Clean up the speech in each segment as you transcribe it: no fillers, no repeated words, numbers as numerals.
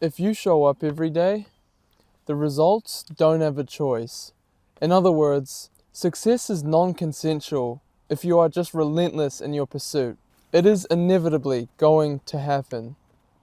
If you show up every day, the results don't have a choice. In other words, success is non-consensual if you are just relentless in your pursuit. It is inevitably going to happen.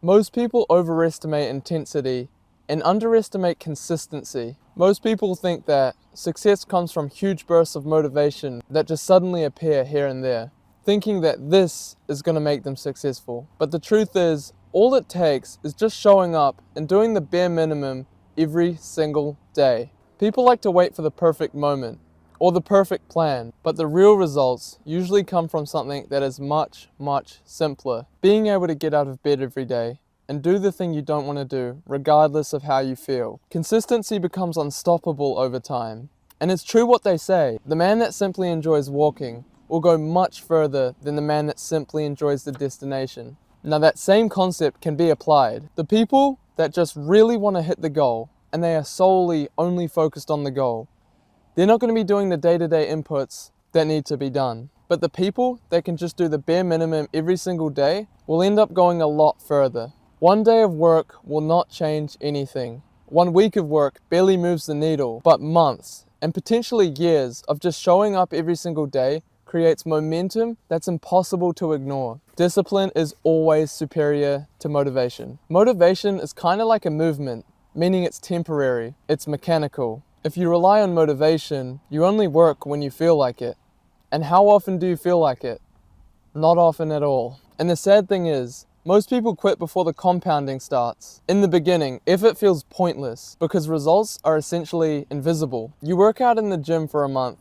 Most people overestimate intensity and underestimate consistency. Most people think that success comes from huge bursts of motivation that just suddenly appear here and there, thinking that this is going to make them successful. But the truth is, all it takes is just showing up and doing the bare minimum every single day. People like to wait for the perfect moment or the perfect plan, but the real results usually come from something that is much, much simpler. Being able to get out of bed every day and do the thing you don't want to do, regardless of how you feel. Consistency becomes unstoppable over time. And it's true what they say, the man that simply enjoys walking will go much further than the man that simply enjoys the destination. Now that same concept can be applied. The people that just really want to hit the goal, and they are solely only focused on the goal, they're not going to be doing the day-to-day inputs that need to be done. But the people that can just do the bare minimum every single day will end up going a lot further. One day of work will not change anything. 1 week of work barely moves the needle, but months and potentially years of just showing up every single day creates momentum that's impossible to ignore. Discipline is always superior to motivation. Motivation is kind of like a movement, meaning it's temporary, it's mechanical. If you rely on motivation, you only work when you feel like it. And how often do you feel like it? Not often at all. And the sad thing is, most people quit before the compounding starts. In the beginning, effort feels pointless because results are essentially invisible. You work out in the gym for a month,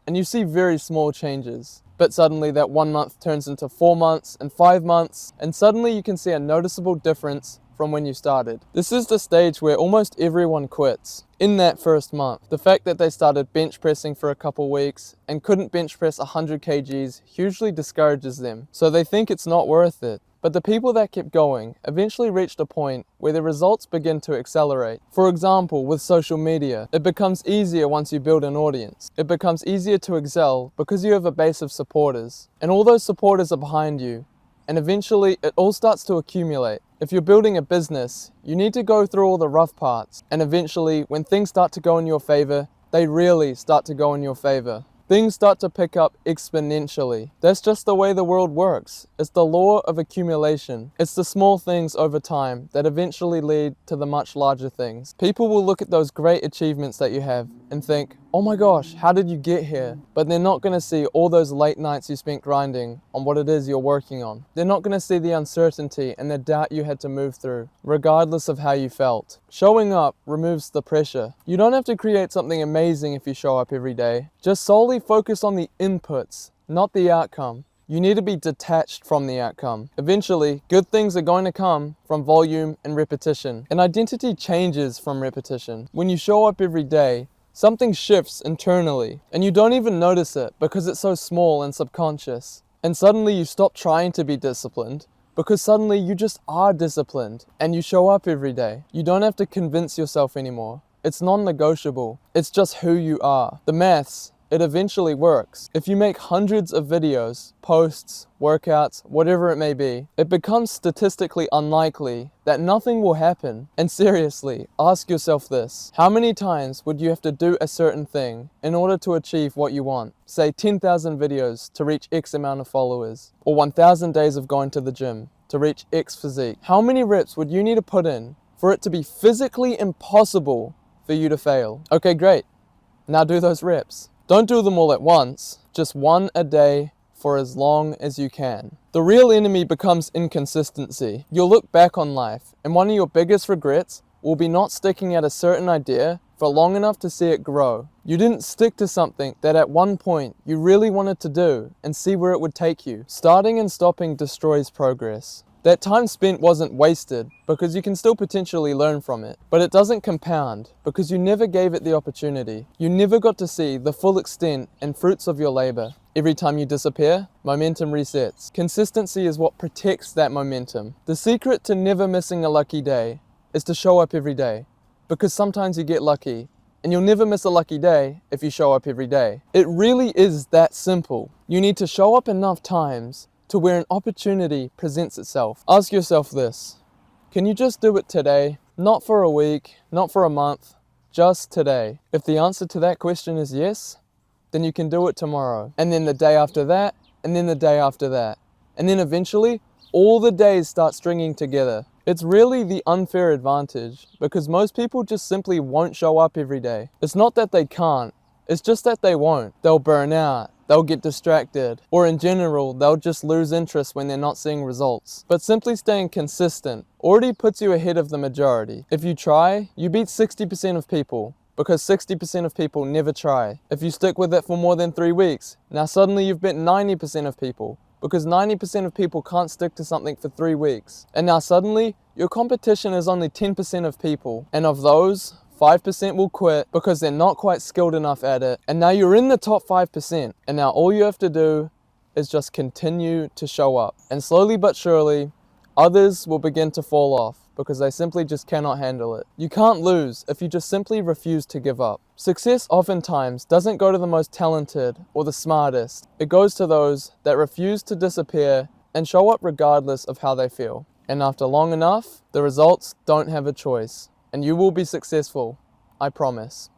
and you see very small changes. But suddenly that 1 month turns into 4 months and 5 months, and suddenly you can see a noticeable difference from when you started. This is the stage where almost everyone quits. In that first month, the fact that they started bench pressing for a couple weeks and couldn't bench press 100 kgs hugely discourages them, so they think it's not worth it. But the people that kept going eventually reached a point where the results begin to accelerate. For example, with social media, it becomes easier once you build an audience. It becomes easier to excel because you have a base of supporters. And all those supporters are behind you. And eventually, it all starts to accumulate. If you're building a business, you need to go through all the rough parts. And eventually, when things start to go in your favor, they really start to go in your favor. Things start to pick up exponentially. That's just the way the world works. It's the law of accumulation. It's the small things over time that eventually lead to the much larger things. People will look at those great achievements that you have and think, oh my gosh, how did you get here? But they're not going to see all those late nights you spent grinding on what it is you're working on. They're not going to see the uncertainty and the doubt you had to move through, regardless of how you felt. Showing up removes the pressure. You don't have to create something amazing if you show up every day. Just solely focus on the inputs, not the outcome. You need to be detached from the outcome. Eventually, good things are going to come from volume and repetition. And identity changes from repetition. When you show up every day, something shifts internally, and you don't even notice it because it's so small and subconscious. And suddenly you stop trying to be disciplined because suddenly you just are disciplined and you show up every day. You don't have to convince yourself anymore. It's non-negotiable. It's just who you are. The maths, it eventually works. If you make hundreds of videos, posts, workouts, whatever it may be, it becomes statistically unlikely that nothing will happen. And seriously, ask yourself this. How many times would you have to do a certain thing in order to achieve what you want? Say 10,000 videos to reach X amount of followers, or 1,000 days of going to the gym to reach X physique. How many reps would you need to put in for it to be physically impossible for you to fail? Okay, great. Now do those reps. Don't do them all at once, just one a day for as long as you can. The real enemy becomes inconsistency. You'll look back on life, and one of your biggest regrets will be not sticking at a certain idea for long enough to see it grow. You didn't stick to something that at one point you really wanted to do and see where it would take you. Starting and stopping destroys progress. That time spent wasn't wasted because you can still potentially learn from it, but it doesn't compound because you never gave it the opportunity. You never got to see the full extent and fruits of your labor. Every time you disappear, momentum resets. Consistency is what protects that momentum. The secret to never missing a lucky day is to show up every day, because sometimes you get lucky, and you'll never miss a lucky day if you show up every day. It really is that simple. You need to show up enough times to where an opportunity presents itself. Ask yourself this: Can you just do it today? Not for a week, not for a month, just today. If the answer to that question is yes, then you can do it tomorrow. And then the day after that, and then the day after that. And then eventually, all the days start stringing together. It's really the unfair advantage because most people just simply won't show up every day. It's not that they can't, it's just that they won't. They'll burn out, they'll get distracted, or in general, they'll just lose interest when they're not seeing results. But simply staying consistent already puts you ahead of the majority. If you try, you beat 60% of people, because 60% of people never try. If you stick with it for more than 3 weeks, now suddenly you've beat 90% of people, because 90% of people can't stick to something for 3 weeks. And now suddenly, your competition is only 10% of people, and of those, 5% will quit because they're not quite skilled enough at it, and now you're in the top 5%, and now all you have to do is just continue to show up. And slowly but surely, others will begin to fall off because they simply just cannot handle it. You can't lose if you just simply refuse to give up. Success oftentimes doesn't go to the most talented or the smartest. It goes to those that refuse to disappear and show up regardless of how they feel. And after long enough, the results don't have a choice. And you will be successful, I promise.